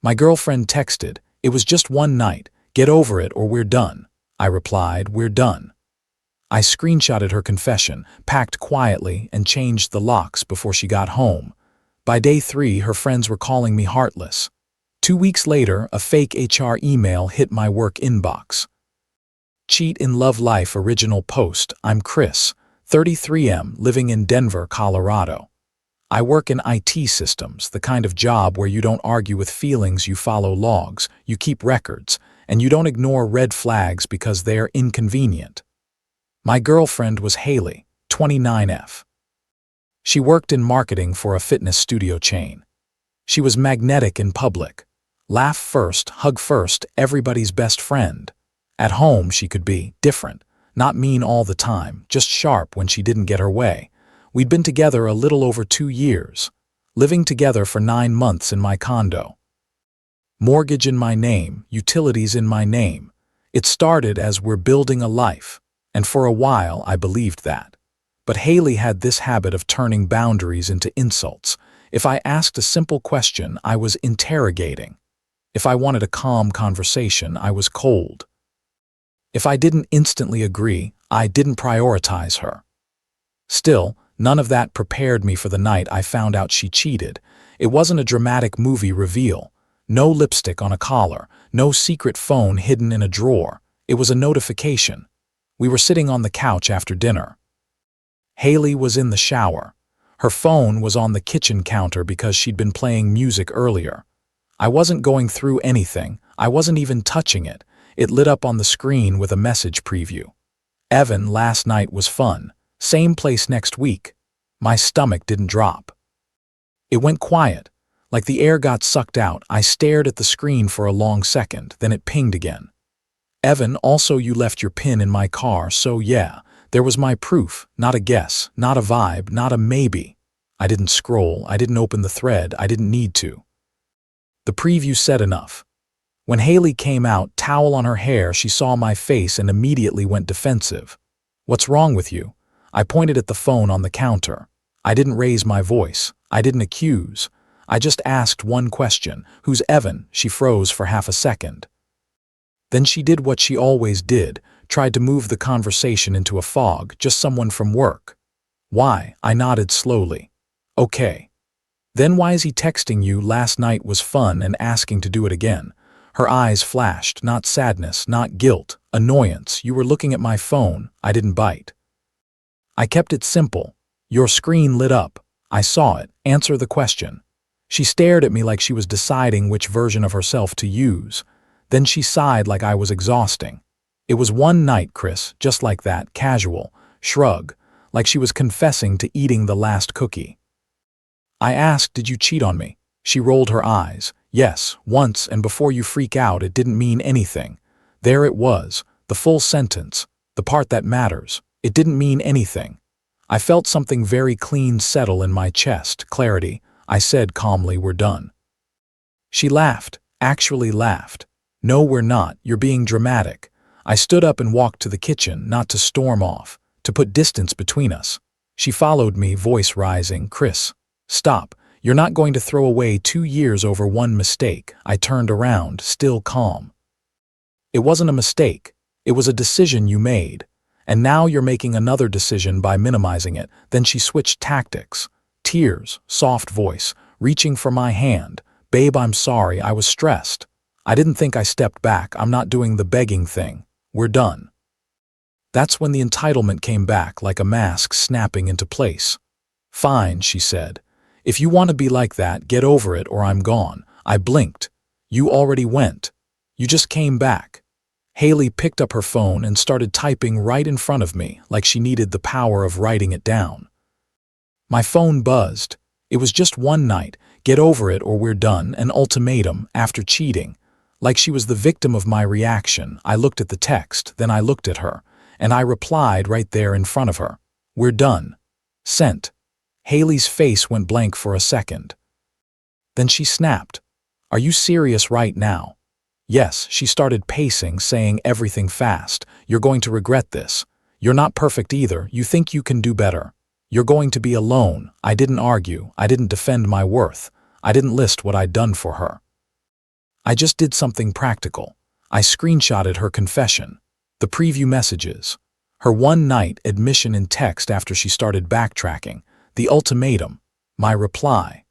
My girlfriend texted, "It was just one night. Get over it or we're done." I replied, "We're done." I screenshotted her confession, packed quietly, and changed the locks before she got home. By day 3, her friends were calling me heartless. 2 weeks later, a fake HR email hit my work inbox. Cheat in Love Life original post. I'm Chris, 33M, living in Denver, Colorado. I work in IT systems, the kind of job where you don't argue with feelings, you follow logs, you keep records, and you don't ignore red flags because they're inconvenient. My girlfriend was Haley, 29F. She worked in marketing for a fitness studio chain. She was magnetic in public. Laugh first, hug first, everybody's best friend. At home, she could be different, not mean all the time, just sharp when she didn't get her way. We'd been together a little over 2 years, living together for 9 months in my condo. Mortgage in my name, utilities in my name. It started as we're building a life, and for a while I believed that. But Haley had this habit of turning boundaries into insults. If I asked a simple question, I was interrogating. If I wanted a calm conversation, I was cold. If I didn't instantly agree, I didn't prioritize her. Still, none of that prepared me for the night I found out she cheated. It wasn't a dramatic movie reveal. No lipstick on a collar, no secret phone hidden in a drawer. It was a notification. We were sitting on the couch after dinner. Haley was in the shower. Her phone was on the kitchen counter because she'd been playing music earlier. I wasn't going through anything. I wasn't even touching it. It lit up on the screen with a message preview. "Evan, last night was fun. Same place next week." My stomach didn't drop. It went quiet. Like the air got sucked out, I stared at the screen for a long second, then it pinged again. "Evan, also you left your pin in my car, so yeah." There was my proof, not a guess, not a vibe, not a maybe. I didn't scroll, I didn't open the thread, I didn't need to. The preview said enough. When Haley came out, towel on her hair, she saw my face and immediately went defensive. "What's wrong with you?" I pointed at the phone on the counter. I didn't raise my voice. I didn't accuse. I just asked one question. "Who's Evan?" She froze for half a second. Then she did what she always did, tried to move the conversation into a fog, "Just someone from work." "Why?" I nodded slowly. "Okay." "Then why is he texting you 'last night was fun' and asking to do it again?" Her eyes flashed, not sadness, not guilt, annoyance. "You were looking at my phone." I didn't bite. I kept it simple. "Your screen lit up. I saw it. Answer the question." She stared at me like she was deciding which version of herself to use. Then she sighed like I was exhausting. "It was one night, Chris, just like that, casual, shrug, like she was confessing to eating the last cookie." I asked, "Did you cheat on me?" She rolled her eyes. "Yes, once, and before you freak out, it didn't mean anything." There it was, the full sentence, the part that matters. It didn't mean anything. I felt something very clean settle in my chest, clarity. I said calmly, "We're done." She laughed, actually laughed. "No, we're not. You're being dramatic." I stood up and walked to the kitchen, not to storm off, to put distance between us. She followed me, voice rising. "Chris, stop. You're not going to throw away 2 years over one mistake." I turned around, still calm. "It wasn't a mistake. It was a decision you made. And now you're making another decision by minimizing it." Then she switched tactics. Tears, soft voice, reaching for my hand. "Babe, I'm sorry. I was stressed." I didn't think. I stepped back. "I'm not doing the begging thing. We're done." That's when the entitlement came back, like a mask snapping into place. "Fine," she said. "If you want to be like that, get over it or I'm gone." I blinked. "You already went. You just came back." Haley picked up her phone and started typing right in front of me, like she needed the power of writing it down. My phone buzzed. It was just one night. Get over it or we're done. An ultimatum after cheating. Like she was the victim of my reaction. I looked at the text, then I looked at her, and I replied right there in front of her. "We're done. Sent." Haley's face went blank for a second. Then she snapped. "Are you serious right now?" "Yes." She started pacing, saying everything fast. "You're going to regret this. You're not perfect either. You think you can do better. You're going to be alone." I didn't argue. I didn't defend my worth. I didn't list what I'd done for her. I just did something practical. I screenshotted her confession, the preview messages, her one-night admission in text after she started backtracking, the ultimatum, my reply.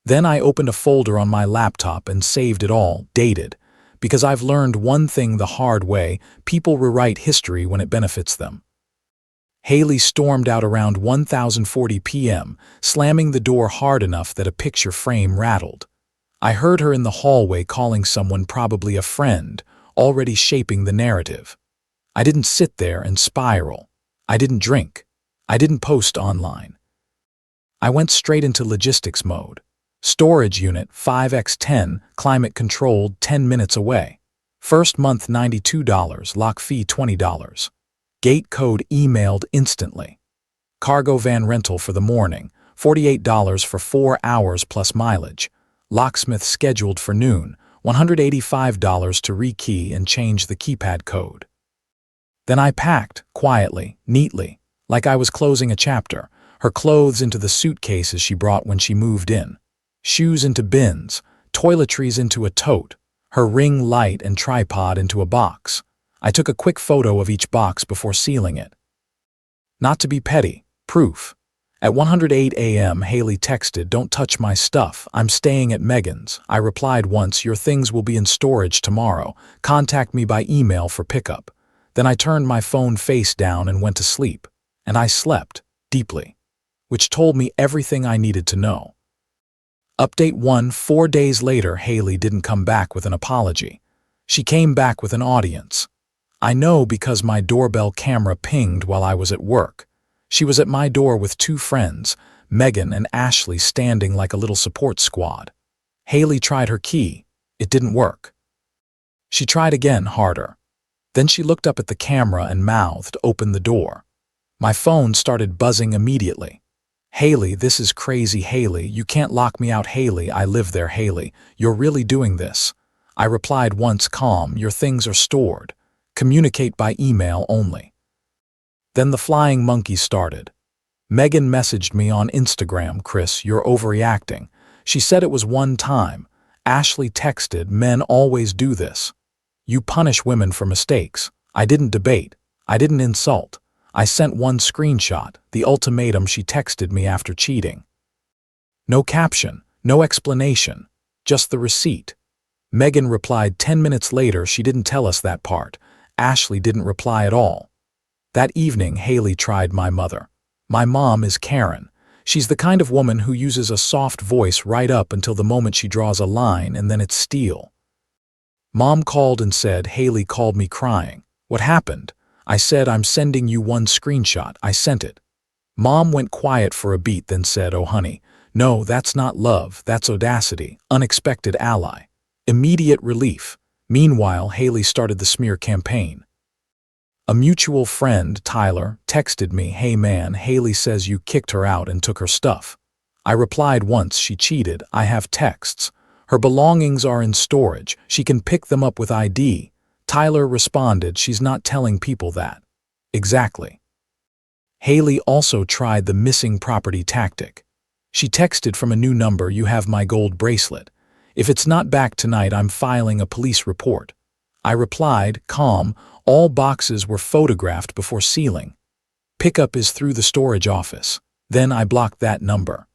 Then I opened a folder on my laptop and saved it all, dated, because I've learned one thing the hard way: people rewrite history when it benefits them. Haley stormed out around 1040 p.m., slamming the door hard enough that a picture frame rattled. I heard her in the hallway calling someone, probably a friend, already shaping the narrative. I didn't sit there and spiral. I didn't drink. I didn't post online. I went straight into logistics mode. Storage unit 5x10, climate controlled, 10 minutes away. First month $92, lock fee $20. Gate code emailed instantly. Cargo van rental for the morning, $48 for 4 hours plus mileage. Locksmith scheduled for noon, $185 to rekey and change the keypad code. Then I packed, quietly, neatly, like I was closing a chapter, her clothes into the suitcases she brought when she moved in, shoes into bins, toiletries into a tote, her ring light and tripod into a box. I took a quick photo of each box before sealing it. Not to be petty, proof. At 1:08 a.m. Haley texted, "Don't touch my stuff. I'm staying at Megan's." I replied once, "Your things will be in storage tomorrow. Contact me by email for pickup." Then I turned my phone face down and went to sleep. And I slept, deeply. Which told me everything I needed to know. Update 1: 4 days later, Haley didn't come back with an apology. She came back with an audience. I know because my doorbell camera pinged while I was at work. She was at my door with 2 friends, Megan and Ashley, standing like a little support squad. Haley tried her key. It didn't work. She tried again, harder. Then she looked up at the camera and mouthed, "Open the door." My phone started buzzing immediately. "Haley, this is crazy, Haley. You can't lock me out, Haley. I live there, Haley. You're really doing this." I replied once, calm, "Your things are stored. Communicate by email only." Then the flying monkey started. Megan messaged me on Instagram, "Chris, you're overreacting." She said it was one time. Ashley texted, "Men always do this. You punish women for mistakes." I didn't debate. I didn't insult. I sent one screenshot, the ultimatum she texted me after cheating. No caption, no explanation, just the receipt. Megan replied 10 minutes later, "She didn't tell us that part." Ashley didn't reply at all. That evening, Haley tried my mother. My mom is Karen. She's the kind of woman who uses a soft voice right up until the moment she draws a line, and then it's steel. Mom called and said, "Haley called me crying." "What happened?" I said, "I'm sending you one screenshot." I sent it. Mom went quiet for a beat, then said, "Oh honey, no, that's not love, that's audacity, unexpected ally." Immediate relief. Meanwhile, Haley started the smear campaign. A mutual friend, Tyler, texted me, "Hey man, Haley says you kicked her out and took her stuff." I replied once, "She cheated. I have texts. Her belongings are in storage. She can pick them up with ID." Tyler responded, "She's not telling people that." Exactly. Haley also tried the missing property tactic. She texted from a new number, "You have my gold bracelet. If it's not back tonight, I'm filing a police report." I replied, calm, "All boxes were photographed before sealing. Pickup is through the storage office." Then I blocked that number.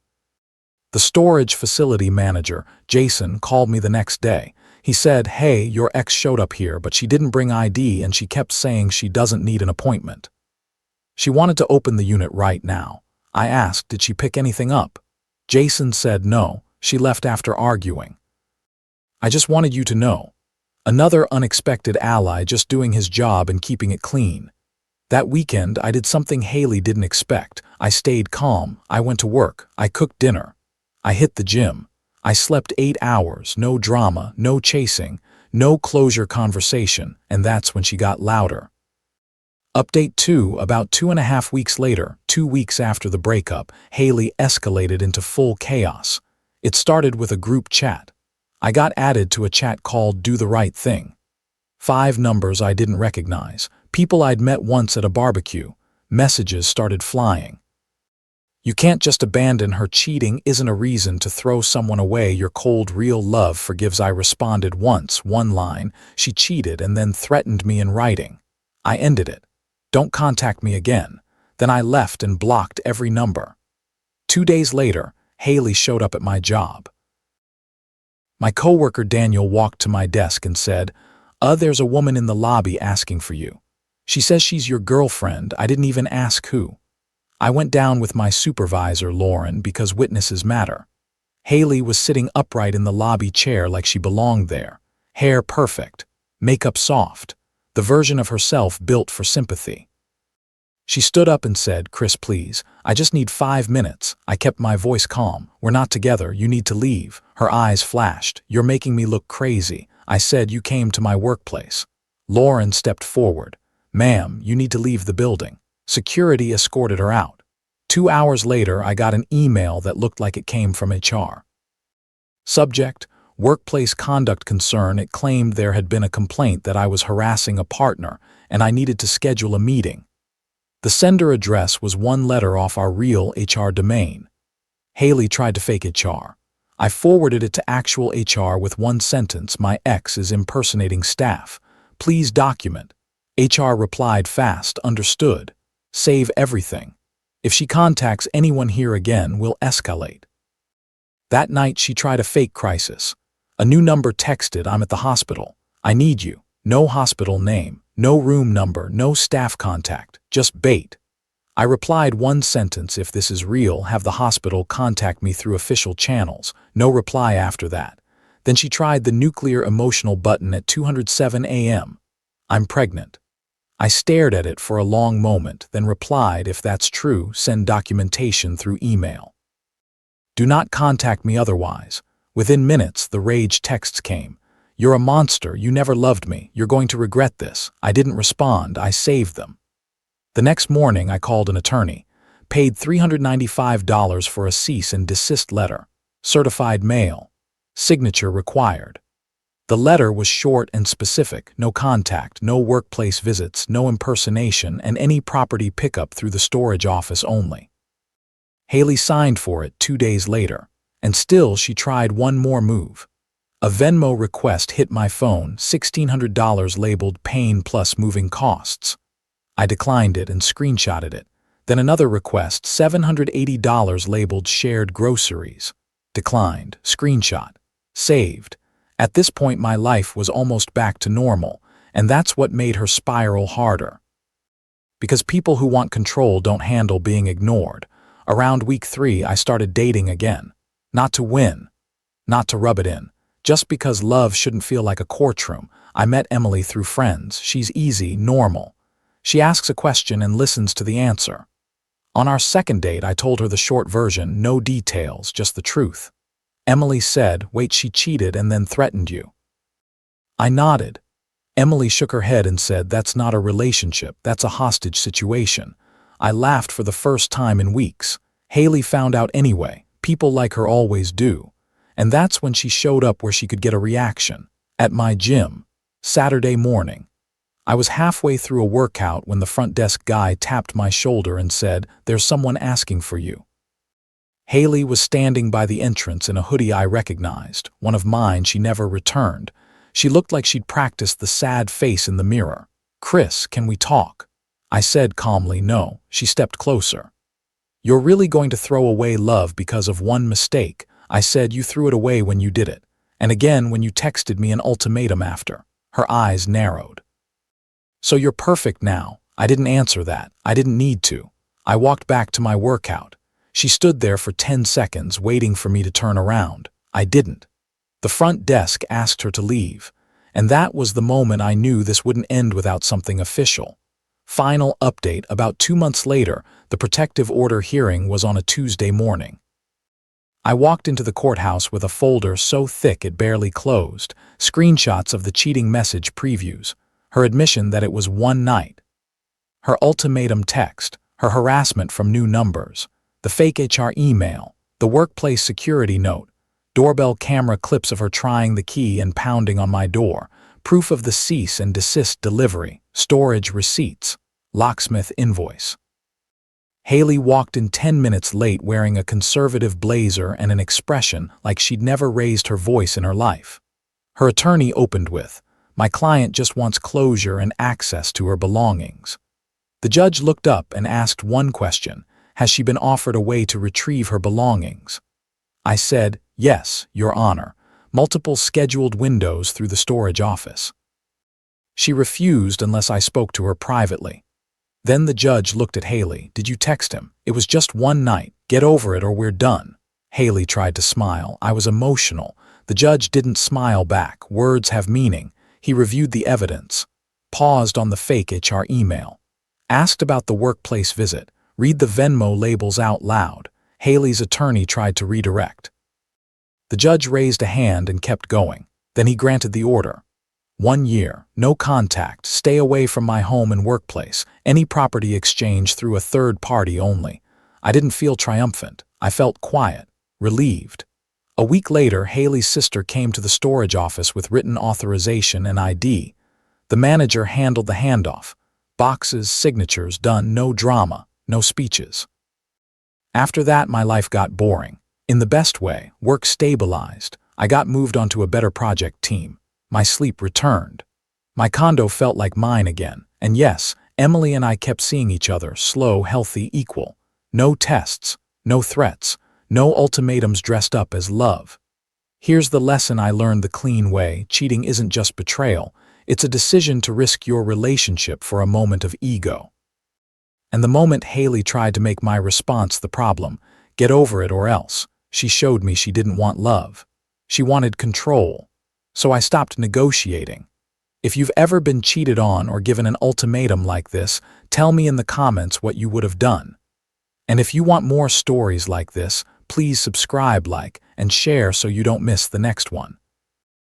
The storage facility manager, Jason, called me the next day. He said, "Hey, your ex showed up here, but she didn't bring ID and she kept saying she doesn't need an appointment. She wanted to open the unit right now." I asked, "Did she pick anything up?" Jason said, "No, she left after arguing." I just wanted you to know. Another unexpected ally, just doing his job and keeping it clean. That weekend, I did something Haley didn't expect. I stayed calm. I went to work. I cooked dinner. I hit the gym. I slept 8 hours, no drama, no chasing, no closure conversation, and that's when she got louder. Update 2: about 2.5 weeks later, 2 weeks after the breakup, Haley escalated into full chaos. It started with a group chat. I got added to a chat called "Do the Right Thing." 5 numbers I didn't recognize, people I'd met once at a barbecue. Messages started flying. You can't just abandon her. Cheating isn't a reason to throw someone away. Your cold, real love forgives. I responded once, one line. She cheated and then threatened me in writing. I ended it. Don't contact me again. Then I left and blocked every number. 2 days later, Haley showed up at my job. My coworker Daniel walked to my desk and said, there's a woman in the lobby asking for you. She says she's your girlfriend. I didn't even ask who. I went down with my supervisor, Lauren, because witnesses matter. Haley was sitting upright in the lobby chair like she belonged there. Hair perfect. Makeup soft. The version of herself built for sympathy. She stood up and said, Chris, please, I just need 5 minutes. I kept my voice calm. We're not together. You need to leave. Her eyes flashed. You're making me look crazy. I said, you came to my workplace. Lauren stepped forward. Ma'am, you need to leave the building. Security escorted her out. 2 hours later, I got an email that looked like it came from HR. Subject: workplace conduct concern. It claimed there had been a complaint that I was harassing a partner and I needed to schedule a meeting. The sender address was one letter off our real HR domain. Haley tried to fake HR. I forwarded it to actual HR with one sentence: my ex is impersonating staff. Please document. HR replied fast: understood. Save everything. If she contacts anyone here again, we'll escalate. That night she tried a fake crisis. A new number texted, I'm at the hospital. I need you. No hospital name, no room number, no staff contact, just bait. I replied one sentence: if this is real, have the hospital contact me through official channels. No reply after that. Then she tried the nuclear emotional button at 2:07 a.m. I'm pregnant. I stared at it for a long moment, then replied, if that's true, send documentation through email. Do not contact me otherwise. Within minutes, the rage texts came. You're a monster. You never loved me. You're going to regret this. I didn't respond. I saved them. The next morning, I called an attorney, paid $395 for a cease and desist letter, certified mail, signature required. The letter was short and specific: no contact, no workplace visits, no impersonation, and any property pickup through the storage office only. Haley signed for it 2 days later, and still she tried one more move. A Venmo request hit my phone, $1,600 labeled pain plus moving costs. I declined it and screenshotted it. Then another request, $780 labeled shared groceries. Declined, screenshot, saved. At this point, my life was almost back to normal, and that's what made her spiral harder. Because people who want control don't handle being ignored. Around week 3, I started dating again. Not to win, not to rub it in. Just because love shouldn't feel like a courtroom. I met Emily through friends. She's easy, normal. She asks a question and listens to the answer. On our second date, I told her the short version, no details, just the truth. Emily said, wait, she cheated and then threatened you. I nodded. Emily shook her head and said, that's not a relationship, that's a hostage situation. I laughed for the first time in weeks. Haley found out anyway. People like her always do. And that's when she showed up where she could get a reaction. At my gym. Saturday morning. I was halfway through a workout when the front desk guy tapped my shoulder and said, there's someone asking for you. Haley was standing by the entrance in a hoodie I recognized, one of mine. She never returned. She looked like she'd practiced the sad face in the mirror. Chris, can we talk? I said calmly, no. She stepped closer. You're really going to throw away love because of one mistake? I said, you threw it away when you did it. And again when you texted me an ultimatum after. Her eyes narrowed. So you're perfect now. I didn't answer that. I didn't need to. I walked back to my workout. She stood there for 10 seconds waiting for me to turn around. I didn't. The front desk asked her to leave, and that was the moment I knew this wouldn't end without something official. Final update: about 2 months later, the protective order hearing was on a Tuesday morning. I walked into the courthouse with a folder so thick it barely closed, screenshots of the cheating message previews, her admission that it was one night, her ultimatum text, her harassment from new numbers, the fake HR email, the workplace security note, doorbell camera clips of her trying the key and pounding on my door, proof of the cease and desist delivery, storage receipts, locksmith invoice. Haley walked in 10 minutes late wearing a conservative blazer and an expression like she'd never raised her voice in her life. Her attorney opened with, "My client just wants closure and access to her belongings." The judge looked up and asked one question: "Has she been offered a way to retrieve her belongings?" I said, "Yes, Your Honor, multiple scheduled windows through the storage office." She refused unless I spoke to her privately. Then the judge looked at Haley. "Did you text him? It was just one night. Get over it or we're done." Haley tried to smile. I was emotional. The judge didn't smile back. Words have meaning. He reviewed the evidence, paused on the fake HR email, asked about the workplace visit, read the Venmo labels out loud. Haley's attorney tried to redirect. The judge raised a hand and kept going. Then he granted the order. 1 year, no contact, stay away from my home and workplace, any property exchange through a third party only. I didn't feel triumphant. I felt quiet, relieved. A week later, Haley's sister came to the storage office with written authorization and ID. The manager handled the handoff. Boxes, signatures, done, no drama, no speeches. After that, my life got boring. In the best way, work stabilized. I got moved onto a better project team. My sleep returned. My condo felt like mine again. And yes, Emily and I kept seeing each other, slow, healthy, equal. No tests, no threats, no ultimatums dressed up as love. Here's the lesson I learned the clean way: cheating isn't just betrayal. It's a decision to risk your relationship for a moment of ego. And the moment Haley tried to make my response the problem, get over it or else, she showed me she didn't want love. She wanted control. So I stopped negotiating. If you've ever been cheated on or given an ultimatum like this, tell me in the comments what you would have done. And if you want more stories like this, please subscribe, like, and share so you don't miss the next one.